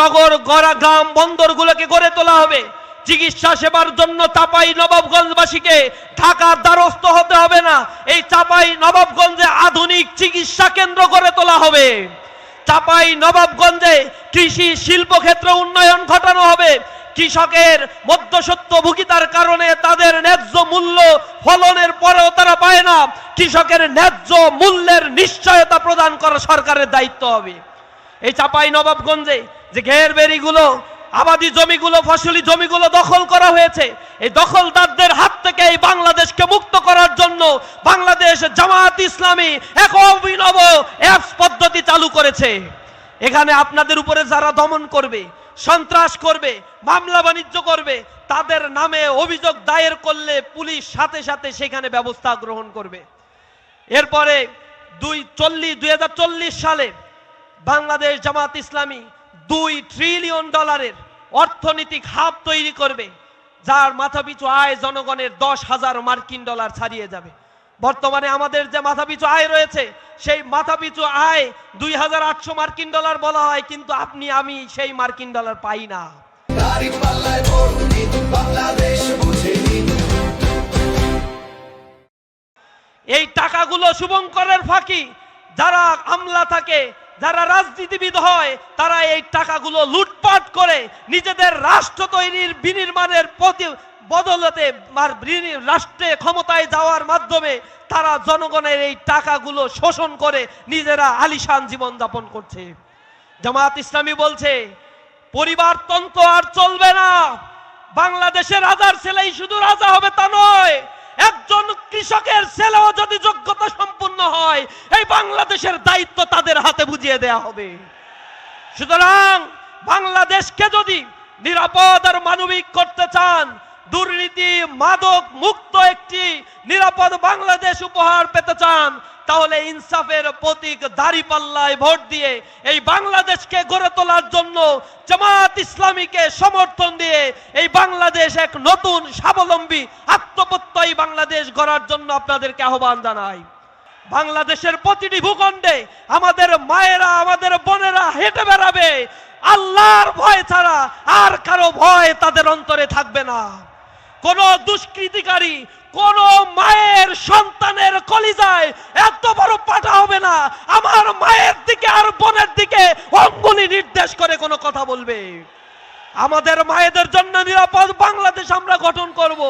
নগর গড়া গ্রাম বন্দরগুলোকে গড়ে তোলা হবে। চিকিৎসা সেবার জন্য চাপাই নবাবগঞ্জবাসীকে ঢাকার দ্বারস্থ হতে হবে না। এই চাপাই নবাবগঞ্জে আধুনিক চিকিৎসা কেন্দ্র গড়ে তোলা হবে। চাপাই নবাবগঞ্জে কৃষি শিল্প ক্ষেত্রে উন্নয়ন ঘটানো হবে। কৃষকের মধ্যস্বত্বভোগিতার কারণে তাদের ন্যায্য মূল্য ফলনের পরেও তারা পায় না। কৃষকের ন্যায্য মূল্যের নিশ্চয়তা প্রদান করা সরকারের দায়িত্ব হবে। এই চাপাই নবাবগঞ্জে যে ঘেরবেড়িগুলো, আবাদি জমিগুলো, ফসলি জমিগুলো দখল করা হয়েছে, এই দখলদারদের হাত থেকে এই বাংলাদেশকে মুক্ত করার জন্য বাংলাদেশ জামায়াত ইসলামী এক অভিনব অ্যাপস পদ্ধতি চালু করেছে। এখানে আপনাদের উপরে যারা দমন করবে, সন্ত্রাস করবে, মামলা বাণিজ্য করবে, তাদের নামে অভিযোগ দায়ের করলে পুলিশ সাথে সাথে সেখানে ব্যবস্থা গ্রহণ করবে। এরপরে 2040 সালে বাংলাদেশ জামায়াত ইসলামী $2 ট্রিলিয়ন অর্থনৈতিক হাব তৈরি করবে, যার মাথাপিছু আয় জনগণের $10,000 মার্কিন ছাড়িয়ে যাবে। বর্তমানে আমাদের যে মাথাপিছু আয় রয়েছে, সেই মাথাপিছু আয় $2,800 মার্কিন বলা হয়, কিন্তু আপনি আমি সেই মার্কিন ডলার পাই না। এই টাকাগুলো শুভঙ্করের ফাঁকি, যারা আমলা থাকে, যারা রাজনীতিবিদ হয়, তারা এই টাকাগুলো লুটপাট করে নিজেদের রাষ্ট্র তৈরির বিনির্মাণের বদলতে রাষ্ট্রে ক্ষমতায় যাওয়ার মাধ্যমে তারা জনগণের এই টাকাগুলো শোষণ করে নিজেরা আলিশান জীবন যাপন করছে। জামায়াত ইসলামী বলছে পরিবারতন্ত্র আর চলবে না। বাংলাদেশের রাজার ছেলেই শুধু রাজা হবে তা নয়, একজন কৃষকের ছেলেও যদি যোগ্যতা সম্পন্ন হয়, এই বাংলাদেশের দায়িত্ব তাদের হাতে বুঝিয়ে দেয়া হবে। সুতরাং বাংলাদেশকে যদি নিরাপদ আর মানবিক করতে চান, দুর্নীতি মাদক মুক্ত একটি নিরাপদ বাংলাদেশ উপহার পেতে চান, তাহলে ইনসাফের প্রতীক দাঁড়িপাল্লায় ভোট দিয়ে এই বাংলাদেশকে গড়ে তোলার জন্য জামায়াত ইসলামীকে সমর্থন দিয়ে এই বাংলাদেশ এক নতুন স্বাবলম্বী আত্মপ্রত্যয়ী বাংলাদেশ গড়ার জন্য আপনাদেরকে আহ্বান জানাই। বাংলাদেশের প্রতিটি ভূখণ্ডে আমাদের মায়েরা, আমাদের বোনেরা হেঁটে বেড়াবে, আল্লাহর ভয় ছাড়া আর কারো ভয় তাদের অন্তরে থাকবে না। কোন দুষ্কৃতিকারী কোন মায়ের সন্তানের কলিজায় এত বড় পাটা হবে না আমার মায়ের দিকে আর বোনের দিকে অঙ্গুলি নির্দেশ করে কোনো কথা বলবে। আমাদের মায়েদের জন্য নিরাপদ বাংলাদেশ আমরা গঠন করব।